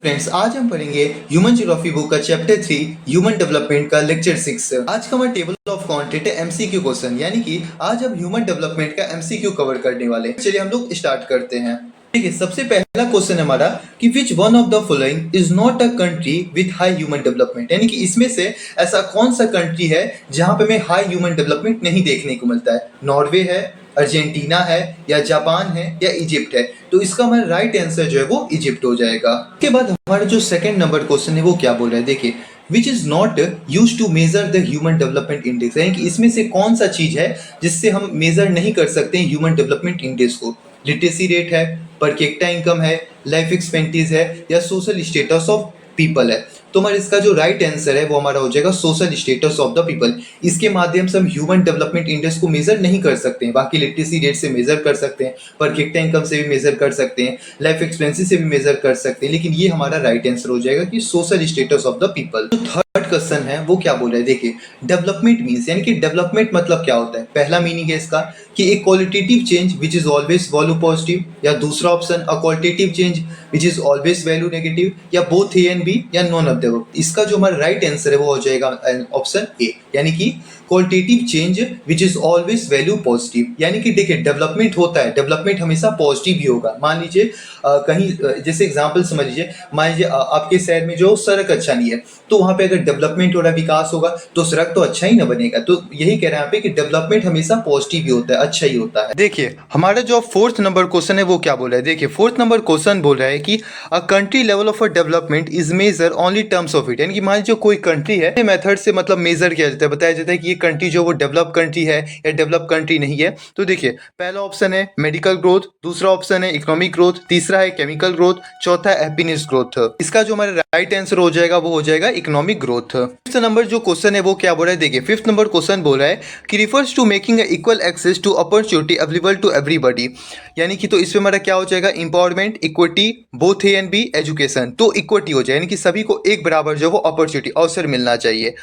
Friends, आज हम पढ़ेंगे ह्यूमन ज्योग्राफी बुक का चैप्टर 3 ह्यूमन डेवलपमेंट का लेक्चर 6। आज का हमारा टेबल ऑफ कंटेंट है एमसीक्यू क्वेश्चन, यानी कि आज हम ह्यूमन डेवलपमेंट का एमसीक्यू कवर करने वाले हैं। चलिए हम लोग स्टार्ट करते हैं। ठीक है, सबसे पहला क्वेश्चन हमारा कि which one of the following is not a country with high human development, यानी कि इसमें से ऐसा कौन सा कंट्री है जहां पे हमें हाई ह्यूमन डेवलपमेंट नहीं देखने को मिलता है। नॉर्वे है, अर्जेंटीना है, या जापान है, या इजिप्ट है। तो इसका हमारा राइट आंसर जो है वो इजिप्ट हो जाएगा। उसके बाद हमारा जो सेकंड नंबर क्वेश्चन है वो क्या बोल रहा है, देखिए which is not use to measure the human development index, यानी कि इसमें से कौन सा चीज है जिससे हम मेजर नहीं कर सकते हैं ह्यूमन डेवलपमेंट इंडेक्स को। लिटरेसी रेट है, पर कैपिटा इनकम है, लाइफ एक्सपेंडिचर है, या सोशल स्टेटस ऑफ पीपल है। तो हमारा इसका जो राइट आंसर है वो हमारा हो जाएगा social status of the people. इसके माध्यम से हम ह्यूमन डेवलपमेंट इंडेक्स को मेजर नहीं कर सकते हैं। बाकी लिटरेसी रेट से मेजर कर सकते हैं, पर कैपिटा इनकम से भी मेजर कर सकते हैं, लाइफ एक्सपेंसिस से भी मेजर कर सकते हैं, लेकिन ये हमारा राइट आंसर हो जाएगा कि social status of the people. जो थर्ड क्वेश्चन है वो क्या बोल रहा है, देखिए डेवलपमेंट मीन्स, यानी कि डेवलपमेंट मतलब क्या होता है। पहला मीनिंग है इसका कि एक qualitative change which is always value positive, या दूसरा option a qualitative change which is always value negative, या बोथ ए एंड बी, या नॉन ऑफ द अबव। इसका जो हमारा राइट आंसर है वो हो जाएगा ऑप्शन ए, यानी कि qualitative change which is always value positive. यानी कि देखिए डेवलपमेंट होता है, डेवलपमेंट हमेशा पॉजिटिव ही होगा। मान लीजिए कहीं जैसे एग्जांपल समझ लीजिए, मान लीजिए आपके शहर में जो सड़क अच्छा नहीं है, तो वहां पे अगर डेवलपमेंट हो रहा है, विकास होगा, तो सड़क तो अच्छा ही ना बनेगा। तो यही कह रहे हैं यहाँ पे कि डेवलपमेंट हमेशा पॉजिटिव ही होता है, अच्छा ही होता है। देखिए हमारा जो फोर्थ नंबर क्वेश्चन है वो क्या बोल रहा है, देखिए फोर्थ नंबर क्वेश्चन बोल रहा है कि a country level of a development is measure only terms of it, यानी कि मान लीजिए कोई कंट्री है, मेथड से मतलब मेजर किया जाता है, बताया जाता है कि ये कंट्री जो वो डेवलप कंट्री है या डेवलप कंट्री नहीं है। तो देखिए पहला ऑप्शन है मेडिकल ग्रोथ, दूसरा ऑप्शन है इकोनॉमिक ग्रोथ, तीसरा है केमिकल ग्रोथ, चौथा है हैप्पीनेस ग्रोथ। इसका जो हमारा राइट आंसर हो जाएगा वो हो जाएगा इकोनॉमिक ग्रोथ। फिफ्थ नंबर जो क्वेश्चन है वो क्या बोल रहा है, देखिए फिफ्थ नंबर क्वेश्चन बोल रहा है कि refers to making equal access to opportunity available to everybody, यानी कि तो इसमें हमारा क्या हो जाएगा, empowerment, equity, both A and B, education. तो इक्विटी हो जाए, यानी कि सभी को एक बराबर जो वो अपॉर्चुनिटी अवसर मिलना चाहिए।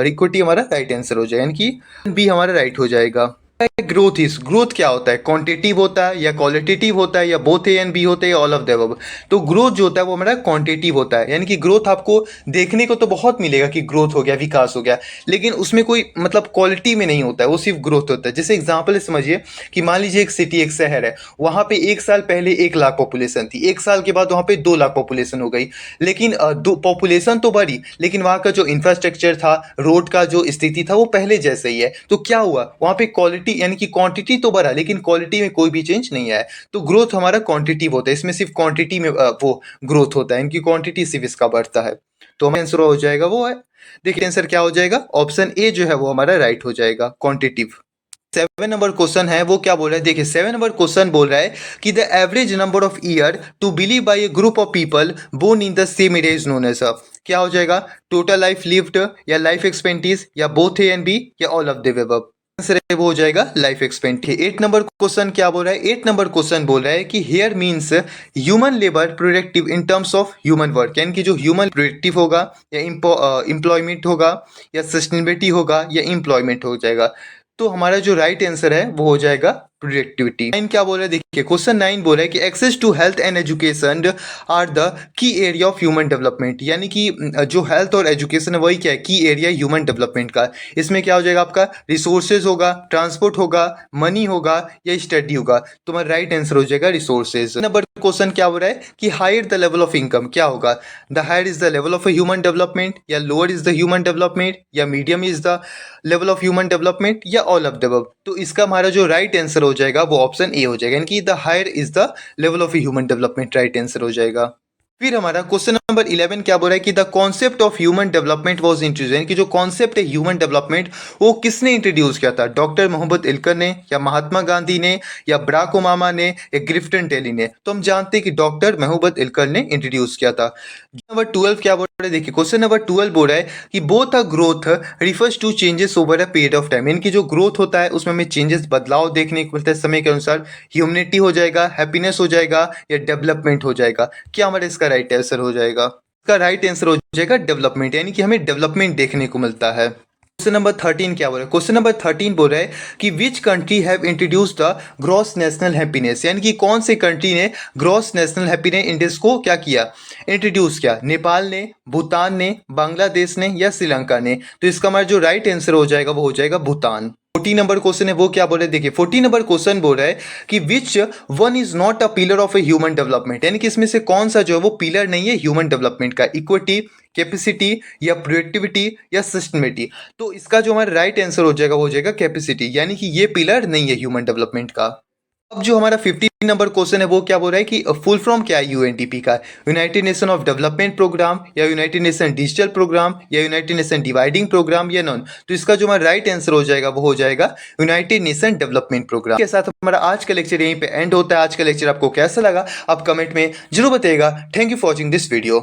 इक्विटी हमारा राइट आंसर हो जाए, यानी कि बी हमारा राइट हो जाएगा। ग्रोथ इज, ग्रोथ क्या होता है, क्वांटिटेटिव होता है या क्वालिटेटिव होता है या बोथ ए एंड बी होते हैं या ऑल ऑफ द अबव। तो ग्रोथ जो होता है वो हमारा क्वांटिटेटिव होता है, यानी कि ग्रोथ आपको देखने को तो बहुत मिलेगा कि ग्रोथ हो गया, विकास हो गया, लेकिन उसमें कोई मतलब क्वालिटी में नहीं होता है, वो सिर्फ ग्रोथ होता है। जैसे एग्जांपल समझिए कि मान लीजिए एक सिटी, एक शहर है, वहां पे एक साल पहले 1 लाख पॉपुलेशन थी, एक साल के बाद वहां पे 2 लाख पॉपुलेशन हो गई, लेकिन पॉपुलेशन तो बढ़ी, लेकिन वहां का जो इंफ्रास्ट्रक्चर था, रोड का जो स्थिति था वो पहले जैसे ही है। तो क्या हुआ, वहां पे क्वालिटी यानी कि क्वांटिटी तो बढ़ा, लेकिन क्वालिटी में कोई भी चेंज नहीं आया। तो ग्रोथ हमारा क्वांटिटिव होता है, इसमें सिर्फ क्वांटिटी में वो ग्रोथ होता है, इनकी क्वांटिटी सिर्फ इसका बढ़ता है। तो हमारा आंसर हो जाएगा वो है, देखिए आंसर क्या हो जाएगा, ऑप्शन ए जो है वो हमारा राइट हो जाएगा, क्वांटिटिव। 7 नंबर क्वेश्चन है वो क्या बोल रहा है, देखिए 7 नंबर क्वेश्चन बोल रहा है कि the average number of year to believe by a group of people born in the same age is known as, क्या हो जाएगा, टोटल लाइफ लिव्ड, या लाइफ एक्सपेंडिचर, या बोथ ए एंड बी, या all of the above. Answer है वो हो जाएगा लाइफ एक्सपेंडिचर। 8 नंबर क्वेश्चन क्या बोल रहा है, 8 नंबर क्वेश्चन बोल रहा है कि here means human labour productive in terms of human work, यानी कि जो ह्यूमन प्रोडक्टिव होगा, या एम्प्लॉयमेंट होगा, या सस्टेनेबिलिटी होगा, या एम्प्लॉयमेंट हो जाएगा। तो हमारा जो राइट आंसर है वो हो जाएगा प्रोडक्टिविटी। 9 क्या बोल रहा है, देखिए क्वेश्चन 9 बोल रहा है कि access to health and education are the key area of human development, यानी कि जो हेल्थ और एजुकेशन है वही क्या है, की एरिया ह्यूमन डेवलपमेंट का। इसमें क्या हो जाएगा, आपका रिसोर्सेज होगा, ट्रांसपोर्ट होगा, मनी होगा, या स्टडी होगा। तो हमारा राइट आंसर हो जाएगा रिसोर्सेज। नंबर क्वेश्चन क्या बोल रहा है कि higher the level of income, क्या होगा, the higher is the level of uh human development, या lower is the human development, या medium is the level of human development, या ऑल ऑफ द अबव। तो इसका हमारा जो राइट आंसर हो जाएगा वो ऑप्शन ए हो जाएगा, यानी कि the higher is the level of human development, right answer हो जाएगा। फिर हमारा क्वेश्चन नंबर 11 क्या बोल रहा है कि the concept of human development was introduce, यानी कि जो कॉन्सेप्ट है ह्यूमन डेवलपमेंट वो किसने इंट्रोड्यूस किया था, डॉक्टर मोहम्मद इल्कर ने, या महात्मा गांधी ने, या बराक ओबामा ने, या ग्रिफ्टन टेली ने। तो हम जानते हैं कि डॉक्टर मोहम्मद इल्कर ने इंट्रोड्यूस किया था। नंबर 12 क्या बोल रहा है, देखिए क्वेश्चन नंबर 12 बोल रहा है कि both a growth refers to changes over a period of time, यानी कि जो ग्रोथ होता है उसमें हमें चेंजेस, बदलाव देखने को मिलता है समय के अनुसार। ह्यूमनिटी हो जाएगा, हैप्पीनेस हो जाएगा, या डेवलपमेंट हो जाएगा। क्या हमारा इसका राइट आंसर हो जाएगा, इसका राइट आंसर हो जाएगा डेवलपमेंट, यानी कि हमें डेवलपमेंट देखने को मिलता है। क्वेश्चन नंबर 13 क्या बोल रहा है, क्वेश्चन नंबर 13 बोल रहा है कि which country have introduce the gross national happiness, यानी कि कौन से कंट्री ने ग्रॉस नेशनल हैप्पीनेस इंडेक्स को क्या किया, इंट्रोड्यूस किया? नेपाल ने, भूटान ने, बांग्लादेश ने या श्रीलंका ने? तो इसका हमारा जो राइट आंसर हो जाएगा वो हो जाएगा भूटान। 14 नंबर क्वेश्चन है वो क्या बोल रहा है, देखिए 14 नंबर क्वेश्चन बोल रहा है कि which one is not a pillar of a human development, यानी कि इसमें से कौन सा जो है वो पिलर नहीं है ह्यूमन डेवलपमेंट का? इक्विटी, कैपेसिटी या प्रोडक्टिविटी या सिस्टमेटिक? तो इसका जो हमारा राइट आंसर हो जाएगा वो हो जाएगा कैपेसिटी, यानी कि ये पिलर नहीं है ह्यूमन डेवलपमेंट का। अब जो हमारा 15 नंबर क्वेश्चन है वो क्या बोल रहा है कि फुल फॉर्म क्या है यूएनडीपी का? United Nation of development programme या यूनाइटेड नेशन डिजिटल प्रोग्राम या यूनाइटेड नेशन डिवाइडिंग प्रोग्राम या नॉन? तो इसका जो हमारा राइट आंसर हो जाएगा वो हो जाएगा यूनाइटेड नेशन डेवलपमेंट प्रोग्राम। के साथ हमारा आज का लेक्चर यहीं पे एंड होता है। आज का लेक्चर आपको कैसा लगा आप कमेंट में जरूर बताइएगा। Thank you for watching this video.